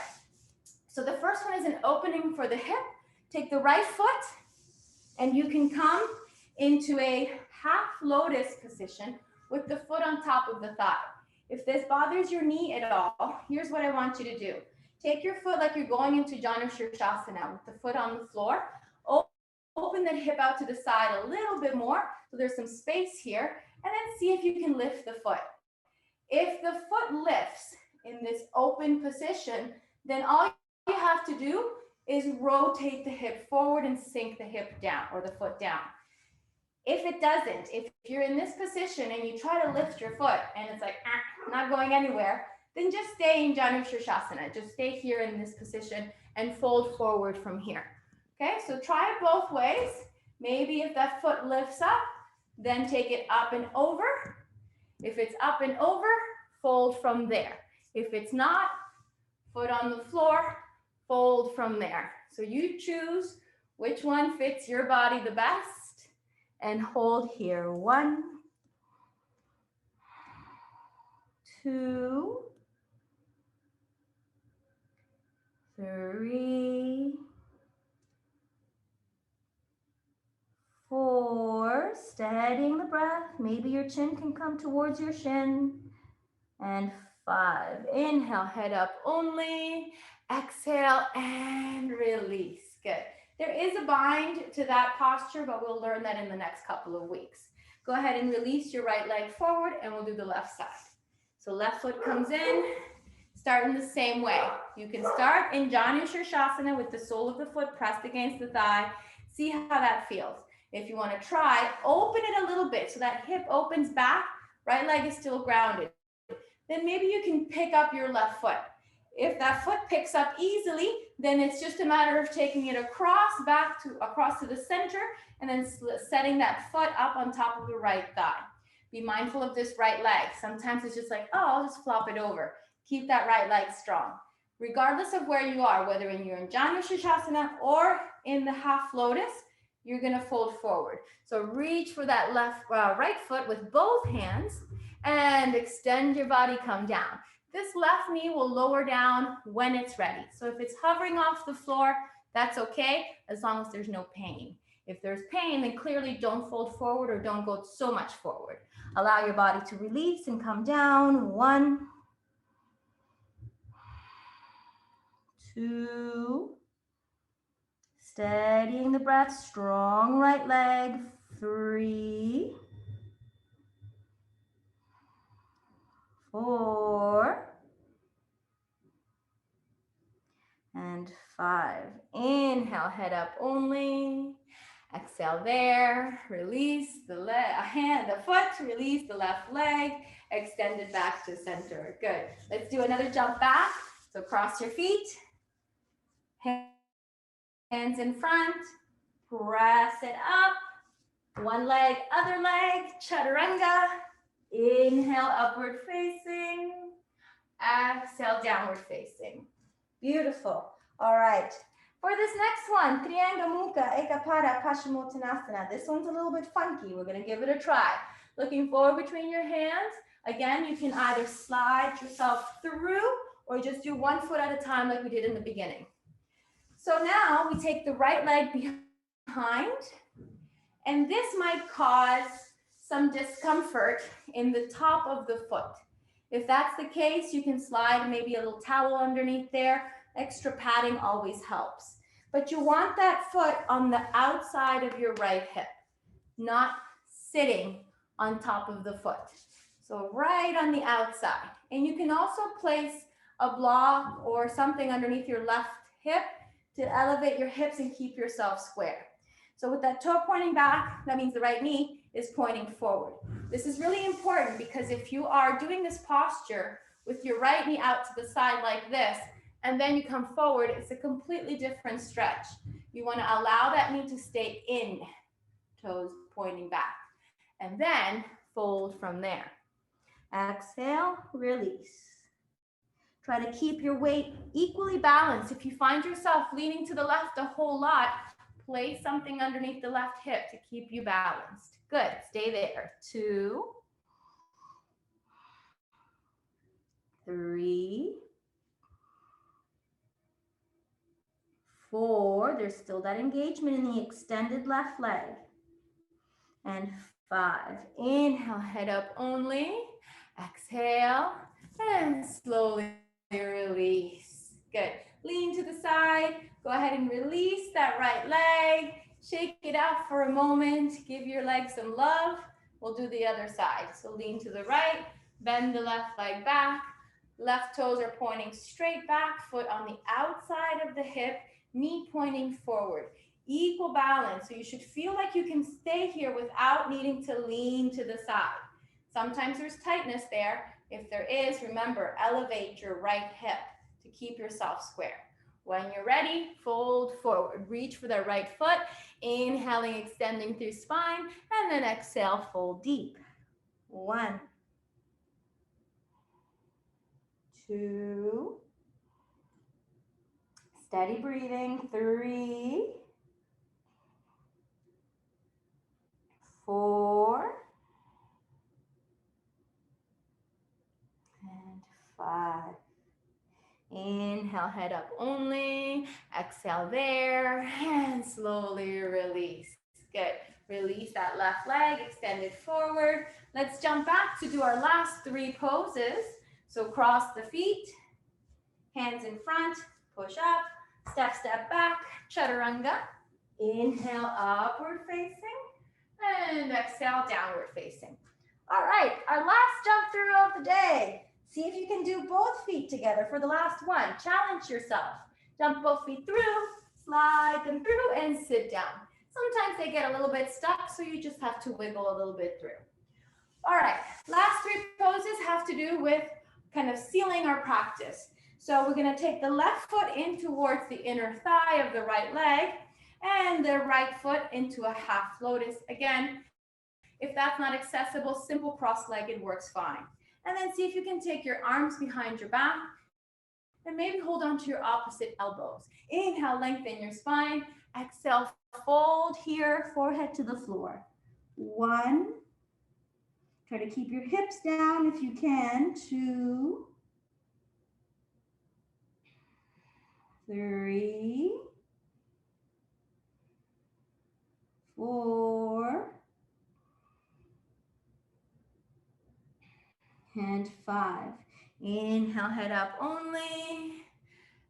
[SPEAKER 1] so the first one is an opening for the hip. Take the right foot and you can come into a half lotus position with the foot on top of the thigh. If this bothers your knee at all, here's what I want you to do. Take your foot like you're going into Janu Shirshasana with the foot on the floor. Open that hip out to the side a little bit more so there's some space here, and then see if you can lift the foot. If the foot lifts in this open position, then all you have to do is rotate the hip forward and sink the hip down or the foot down. If it doesn't, if you're in this position and you try to lift your foot and it's like, not going anywhere, then just stay in Janu Shirshasana. Just stay here in this position and fold forward from here. Okay, so try it both ways. Maybe if that foot lifts up, then take it up and over. If it's up and over, fold from there. If it's not, foot on the floor, fold from there. So you choose which one fits your body the best. And hold here. 1, 2, 3, 4. Steadying the breath. Maybe your chin can come towards your shin. And 5. Inhale, head up only. Exhale and release. Good. There is a bind to that posture, but we'll learn that in the next couple of weeks. Go ahead and release your right leg forward and we'll do the left side. So left foot comes in, start in the same way. You can start in Janu Shirshasana with the sole of the foot pressed against the thigh. See how that feels. If you want to try, open it a little bit so that hip opens back, right leg is still grounded. Then maybe you can pick up your left foot. If that foot picks up easily, then it's just a matter of taking it across to the center and then setting that foot up on top of the right thigh. Be mindful of this right leg. Sometimes it's just like, oh, I'll just flop it over. Keep that right leg strong. Regardless of where you are, whether you're in Janu Shirshasana or in the half lotus, you're gonna fold forward. So reach for that right foot with both hands and extend your body, come down. This left knee will lower down when it's ready. So if it's hovering off the floor, that's okay, as long as there's no pain. If there's pain, then clearly don't fold forward or don't go so much forward. Allow your body to release and come down. 1, 2, steadying the breath, strong right leg. 3, 4, and 5. Inhale, head up only. Exhale there. Release the foot. Release the left leg. Extend it back to center. Good. Let's do another jump back. So cross your feet. Hands in front. Press it up. One leg, other leg. Chaturanga. Inhale, upward facing. Exhale, downward facing. Beautiful. All right. For this next one, Trianga Mukha Ekapada Paschimottanasana. This one's a little bit funky. We're going to give it a try. Looking forward between your hands. Again, you can either slide yourself through or just do one foot at a time like we did in the beginning. So now we take the right leg behind, and this might cause some discomfort in the top of the foot. If that's the case, you can slide maybe a little towel underneath there. Extra padding always helps. But you want that foot on the outside of your right hip, not sitting on top of the foot. So right on the outside. And you can also place a block or something underneath your left hip to elevate your hips and keep yourself square. So with that toe pointing back, that means the right knee is pointing forward. This is really important because if you are doing this posture with your right knee out to the side like this, and then you come forward, it's a completely different stretch. You want to allow that knee to stay in, toes pointing back, and then fold from there. Exhale, release. Try to keep your weight equally balanced. If you find yourself leaning to the left a whole lot, place something underneath the left hip to keep you balanced. Good, stay there. 2, 3, 4, there's still that engagement in the extended left leg. And 5, inhale, head up only. Exhale, and slowly release. Good, lean to the side. Go ahead and release that right leg. Shake it out for a moment. Give your leg some love. We'll do the other side. So lean to the right, bend the left leg back. Left toes are pointing straight back, foot on the outside of the hip, knee pointing forward. Equal balance, so you should feel like you can stay here without needing to lean to the side. Sometimes there's tightness there. If there is, remember, elevate your right hip to keep yourself square. When you're ready, fold forward. Reach for the right foot, inhaling, extending through spine, and then exhale, fold deep. 1, 2, steady breathing, 3, 4, and 5. Inhale, head up only. Exhale there, and slowly release. Good. Release that left leg, extend it forward. Let's jump back to do our last 3 poses. So cross the feet, hands in front, push up, step, step back, chaturanga. Inhale, upward facing, and exhale, downward facing. All right, our last jump through of the day. See if you can do both feet together for the last one. Challenge yourself. Jump both feet through, slide them through, and sit down. Sometimes they get a little bit stuck, so you just have to wiggle a little bit through. All right, last 3 poses have to do with kind of sealing our practice. So we're going to take the left foot in towards the inner thigh of the right leg, and the right foot into a half lotus. Again, if that's not accessible, simple cross-legged works fine. And then see if you can take your arms behind your back and maybe hold on to your opposite elbows. Inhale, lengthen your spine. Exhale, fold here, forehead to the floor. 1, try to keep your hips down if you can. 2, 3, 4, and 5. Inhale, head up only.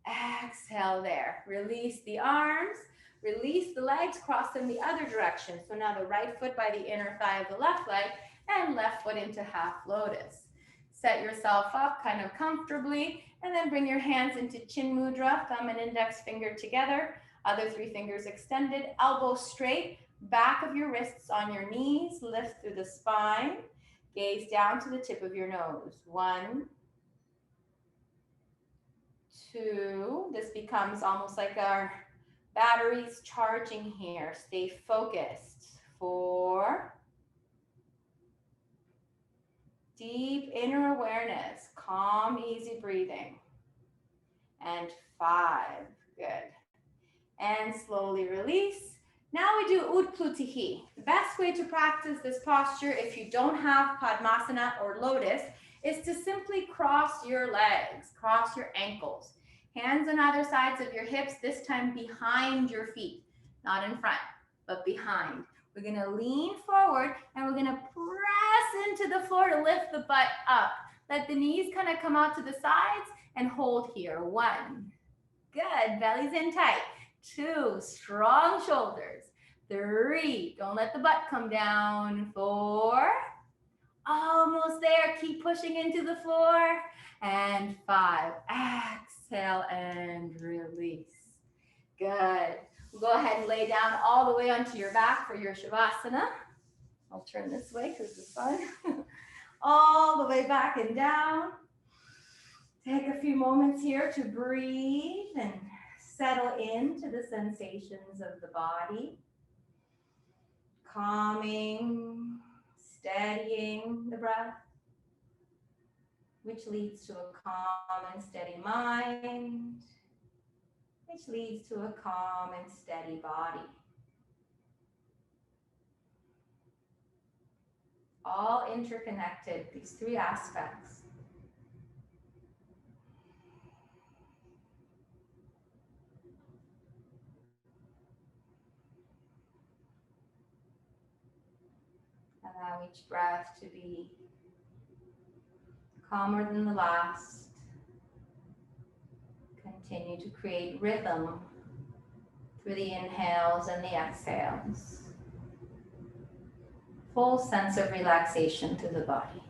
[SPEAKER 1] Exhale there. Release the arms. Release the legs, cross them the other direction. So now the right foot by the inner thigh of the left leg and left foot into half lotus. Set yourself up kind of comfortably and then bring your hands into chin mudra, thumb and index finger together, other 3 fingers extended, elbows straight, back of your wrists on your knees, lift through the spine, gaze down to the tip of your nose. 1, 2, this becomes almost like our batteries charging here. Stay focused. 4, deep inner awareness, calm, easy breathing. And 5, good. and slowly release. Now we do Utplutihi. The best way to practice this posture, if you don't have Padmasana or Lotus, is to simply cross your legs, cross your ankles. Hands on either sides of your hips, this time behind your feet, not in front, but behind. We're gonna lean forward and we're gonna press into the floor to lift the butt up. Let the knees kind of come out to the sides and hold here. 1, good, belly's in tight. 2, strong shoulders. 3, don't let the butt come down. 4, almost there, keep pushing into the floor. And 5, exhale and release. Good. We'll go ahead and lay down all the way onto your back for your Shavasana. I'll turn this way because it's fun. All the way back and down. Take a few moments here to breathe and settle into the sensations of the body. Calming, steadying the breath, which leads to a calm and steady mind, which leads to a calm and steady body. All interconnected, these 3 aspects. Allow each breath to be calmer than the last. Continue to create rhythm through the inhales and the exhales. Full sense of relaxation through the body.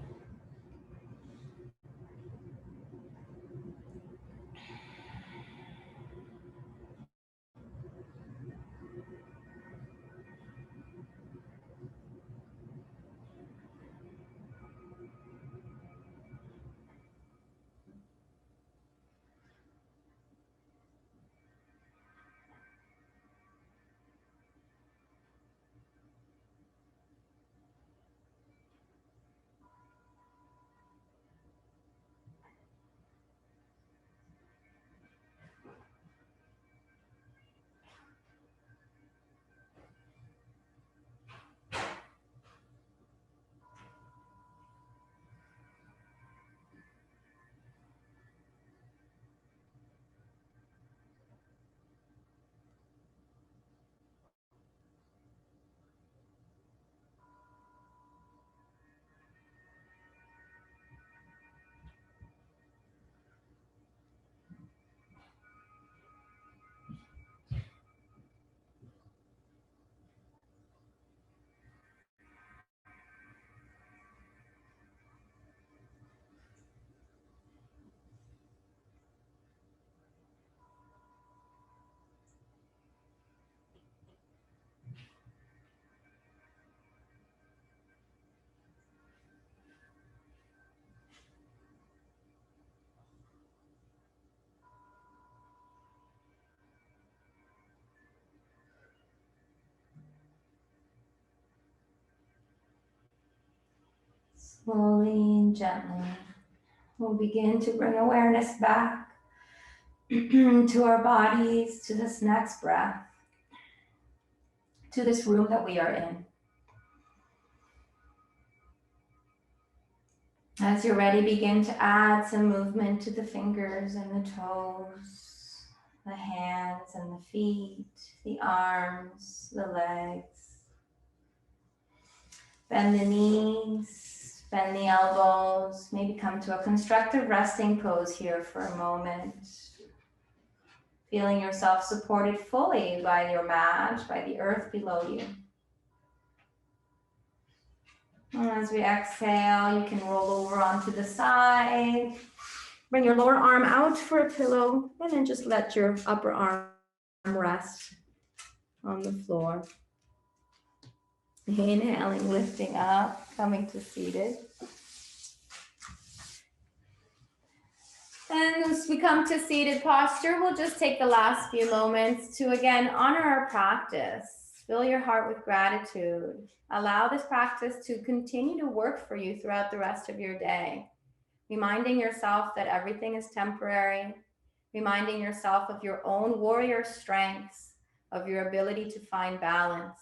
[SPEAKER 1] Slowly and gently, we'll begin to bring awareness back to our bodies, to this next breath, to this room that we are in. As you're ready, begin to add some movement to the fingers and the toes, the hands and the feet, the arms, the legs. Bend the knees, bend the elbows, maybe come to a constructive resting pose here for a moment. Feeling yourself supported fully by your mat, by the earth below you. And as we exhale, you can roll over onto the side. Bring your lower arm out for a pillow, and then just let your upper arm rest on the floor. Inhaling, lifting up, coming to seated. And as we come to seated posture, we'll just take the last few moments to again honor our practice. Fill your heart with gratitude. Allow this practice to continue to work for you throughout the rest of your day. Reminding yourself that everything is temporary. Reminding yourself of your own warrior strengths. of your ability to find balance.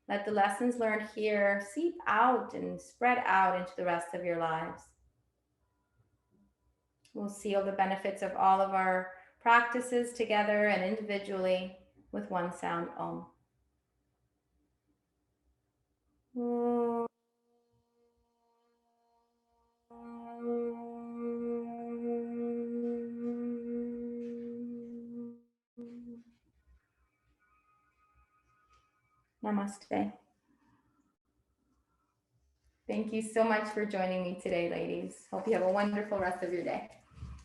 [SPEAKER 1] Let the lessons learned here seep out and spread out into the rest of your lives. We'll seal the benefits of all of our practices together and individually with one sound Om. Namaste. Thank you so much for joining me today, ladies. Hope you have a wonderful rest of your day.